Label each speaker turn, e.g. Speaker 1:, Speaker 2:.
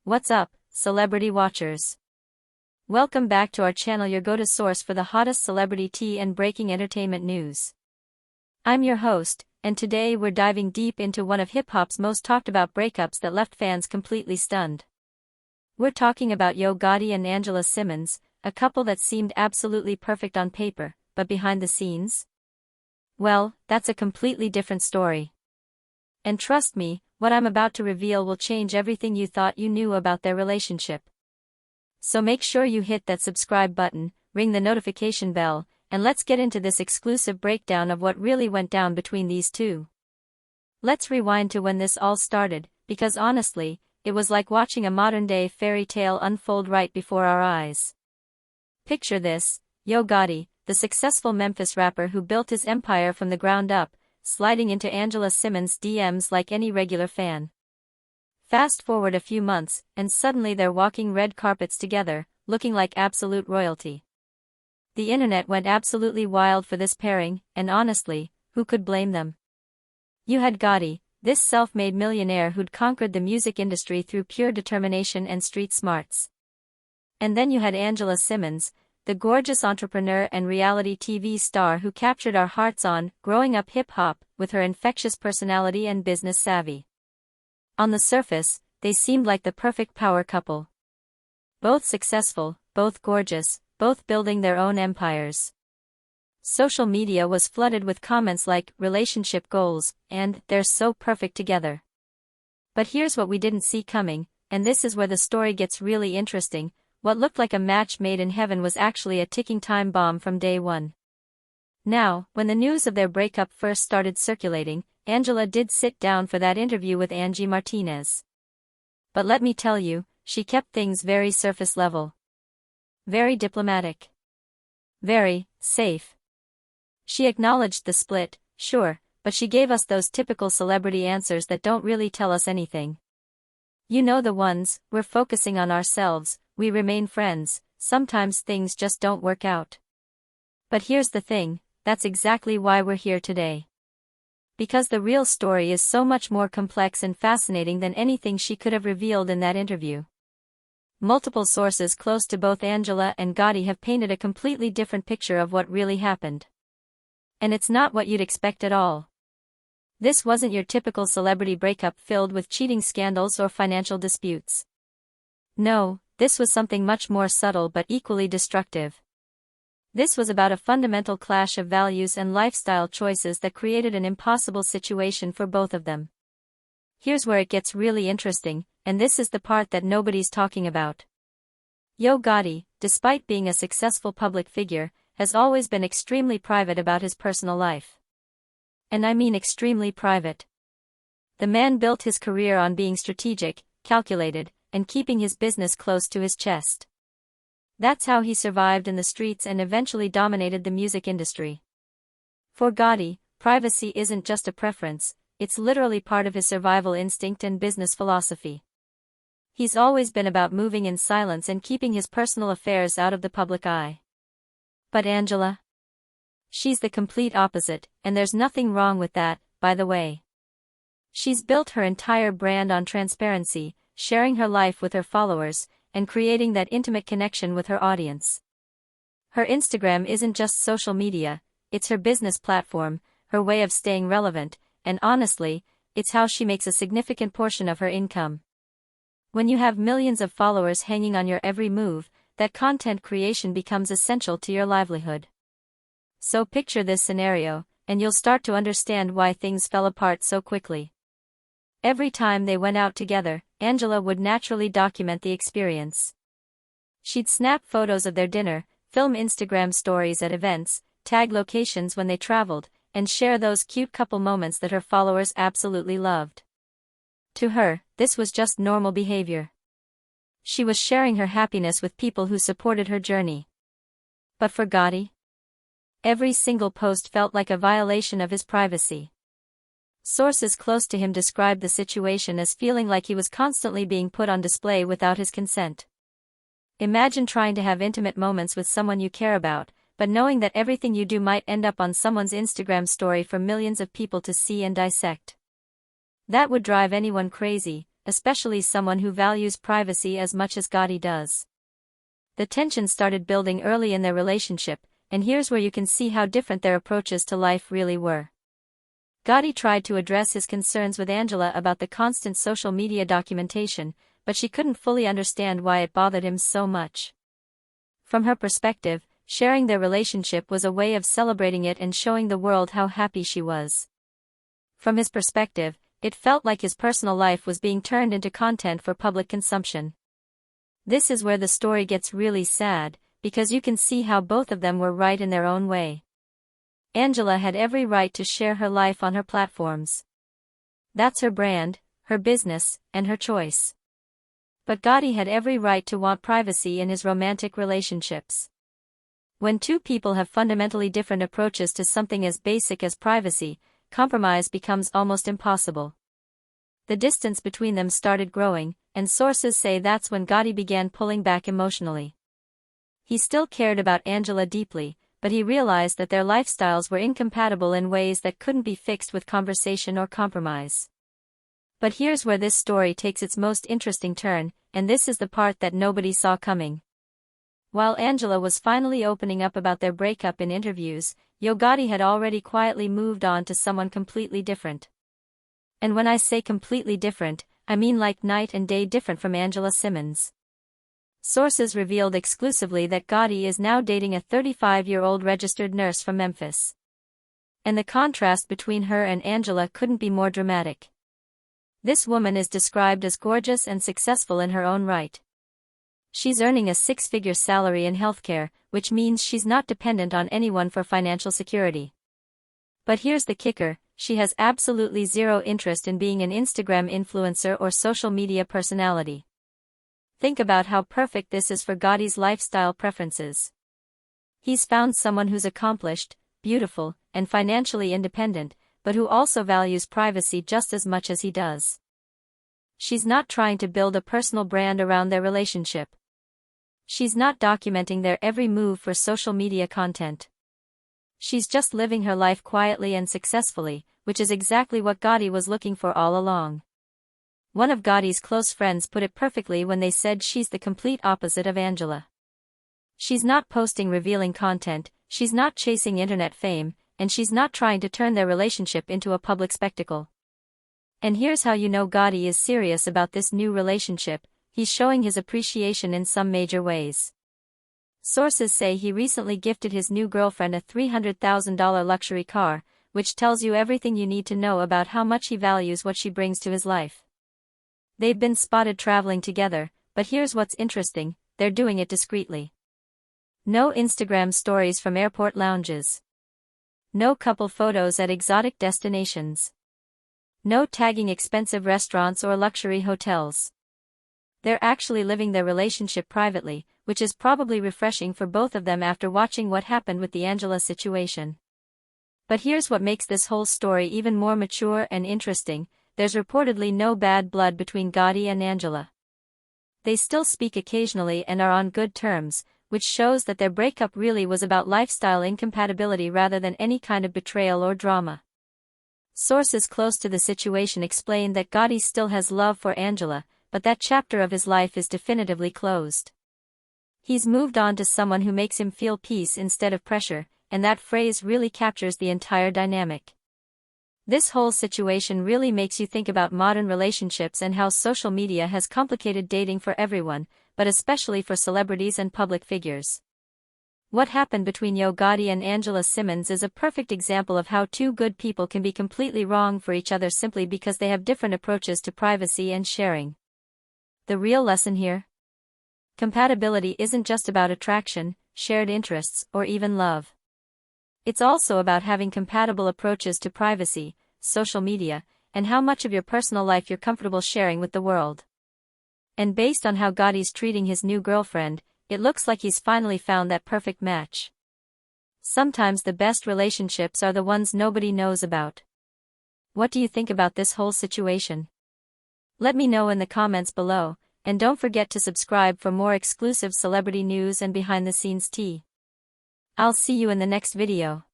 Speaker 1: What's up, celebrity watchers? Welcome back to our channel, your go-to source for the hottest celebrity tea and breaking entertainment news. I'm your host, and today we're diving deep into one of hip-hop's most talked about breakups that left fans completely stunned. We're talking about Yo Gotti and Renee Simmons, a couple that seemed absolutely perfect on paper, but behind the scenes? Well, that's a completely different story. And trust me, what I'm about to reveal will change everything you thought you knew about their relationship. So make sure you hit that subscribe button, ring the notification bell, and let's get into this exclusive breakdown of what really went down between these two. Let's rewind to when this all started, because honestly, it was like watching a modern-day fairy tale unfold right before our eyes. Picture this: Yo Gotti, the successful Memphis rapper who built his empire from the ground up, sliding into Renee Simmons' DMs like any regular fan. Fast forward a few months, and suddenly they're walking red carpets together, looking like absolute royalty. The internet went absolutely wild for this pairing, and honestly, who could blame them? You had Gotti, this self-made millionaire who'd conquered the music industry through pure determination and street smarts. And then you had Renee Simmons, the gorgeous entrepreneur and reality TV star who captured our hearts on growing up hip-hop with her infectious personality and business savvy. On the surface, they seemed like the perfect power couple. Both successful, both gorgeous, both building their own empires. Social media was flooded with comments like relationship goals and they're so perfect together. But here's what we didn't see coming, and this is where the story gets really interesting. What looked like a match made in heaven was actually a ticking time bomb from day one. Now, when the news of their breakup first started circulating, Renee did sit down for that interview with Angie Martinez. But let me tell you, she kept things very surface level. Very diplomatic. Very safe. She acknowledged the split, sure, but she gave us those typical celebrity answers that don't really tell us anything. You know the ones: we're focusing on ourselves, we remain friends, sometimes things just don't work out. But here's the thing, that's exactly why we're here today. Because the real story is so much more complex and fascinating than anything she could have revealed in that interview. Multiple sources close to both Renee and Gotti have painted a completely different picture of what really happened. And it's not what you'd expect at all. This wasn't your typical celebrity breakup filled with cheating scandals or financial disputes. No, this was something much more subtle but equally destructive. This was about a fundamental clash of values and lifestyle choices that created an impossible situation for both of them. Here's where it gets really interesting, and this is the part that nobody's talking about. Yo Gotti, despite being a successful public figure, has always been extremely private about his personal life. And I mean extremely private. The man built his career on being strategic, calculated, and keeping his business close to his chest. That's how he survived in the streets and eventually dominated the music industry. For Gotti, privacy isn't just a preference, it's literally part of his survival instinct and business philosophy. He's always been about moving in silence and keeping his personal affairs out of the public eye. But Renee? She's the complete opposite, and there's nothing wrong with that, by the way. She's built her entire brand on transparency, sharing her life with her followers, and creating that intimate connection with her audience. Her Instagram isn't just social media, it's her business platform, her way of staying relevant, and honestly, it's how she makes a significant portion of her income. When you have millions of followers hanging on your every move, that content creation becomes essential to your livelihood. So picture this scenario, and you'll start to understand why things fell apart so quickly. Every time they went out together, Renee would naturally document the experience. She'd snap photos of their dinner, film Instagram stories at events, tag locations when they traveled, and share those cute couple moments that her followers absolutely loved. To her, this was just normal behavior. She was sharing her happiness with people who supported her journey. But for Gotti, every single post felt like a violation of his privacy. Sources close to him described the situation as feeling like he was constantly being put on display without his consent. Imagine trying to have intimate moments with someone you care about, but knowing that everything you do might end up on someone's Instagram story for millions of people to see and dissect. That would drive anyone crazy, especially someone who values privacy as much as Gotti does. The tension started building early in their relationship, and here's where you can see how different their approaches to life really were. Gotti tried to address his concerns with Angela about the constant social media documentation, but she couldn't fully understand why it bothered him so much. From her perspective, sharing their relationship was a way of celebrating it and showing the world how happy she was. From his perspective, it felt like his personal life was being turned into content for public consumption. This is where the story gets really sad, because you can see how both of them were right in their own way. Angela had every right to share her life on her platforms. That's her brand, her business, and her choice. But Gotti had every right to want privacy in his romantic relationships. When two people have fundamentally different approaches to something as basic as privacy, compromise becomes almost impossible. The distance between them started growing, and sources say that's when Gotti began pulling back emotionally. He still cared about Angela deeply, but he realized that their lifestyles were incompatible in ways that couldn't be fixed with conversation or compromise. But here's where this story takes its most interesting turn, and this is the part that nobody saw coming. While Angela was finally opening up about their breakup in interviews, Yo Gotti had already quietly moved on to someone completely different. And when I say completely different, I mean like night and day different from Angela Simmons. Sources revealed exclusively that Gotti is now dating a 35-year-old registered nurse from Memphis. And the contrast between her and Angela couldn't be more dramatic. This woman is described as gorgeous and successful in her own right. She's earning a six-figure salary in healthcare, which means she's not dependent on anyone for financial security. But here's the kicker, she has absolutely zero interest in being an Instagram influencer or social media personality. Think about how perfect this is for Gotti's lifestyle preferences. He's found someone who's accomplished, beautiful, and financially independent, but who also values privacy just as much as he does. She's not trying to build a personal brand around their relationship. She's not documenting their every move for social media content. She's just living her life quietly and successfully, which is exactly what Gotti was looking for all along. One of Gotti's close friends put it perfectly when they said she's the complete opposite of Angela. She's not posting revealing content, she's not chasing internet fame, and she's not trying to turn their relationship into a public spectacle. And here's how you know Gotti is serious about this new relationship, he's showing his appreciation in some major ways. Sources say he recently gifted his new girlfriend a $300,000 luxury car, which tells you everything you need to know about how much he values what she brings to his life. They've been spotted traveling together, but here's what's interesting, they're doing it discreetly. No Instagram stories from airport lounges. No couple photos at exotic destinations. No tagging expensive restaurants or luxury hotels. They're actually living their relationship privately, which is probably refreshing for both of them after watching what happened with the Angela situation. But here's what makes this whole story even more mature and interesting, there's reportedly no bad blood between Gotti and Angela. They still speak occasionally and are on good terms, which shows that their breakup really was about lifestyle incompatibility rather than any kind of betrayal or drama. Sources close to the situation explain that Gotti still has love for Angela, but that chapter of his life is definitively closed. He's moved on to someone who makes him feel peace instead of pressure, and that phrase really captures the entire dynamic. This whole situation really makes you think about modern relationships and how social media has complicated dating for everyone, but especially for celebrities and public figures. What happened between Yo Gotti and Angela Simmons is a perfect example of how two good people can be completely wrong for each other simply because they have different approaches to privacy and sharing. The real lesson here? Compatibility isn't just about attraction, shared interests, or even love. It's also about having compatible approaches to privacy, social media, and how much of your personal life you're comfortable sharing with the world. And based on how Gotti's treating his new girlfriend, it looks like he's finally found that perfect match. Sometimes the best relationships are the ones nobody knows about. What do you think about this whole situation? Let me know in the comments below, and don't forget to subscribe for more exclusive celebrity news and behind-the-scenes tea. I'll see you in the next video.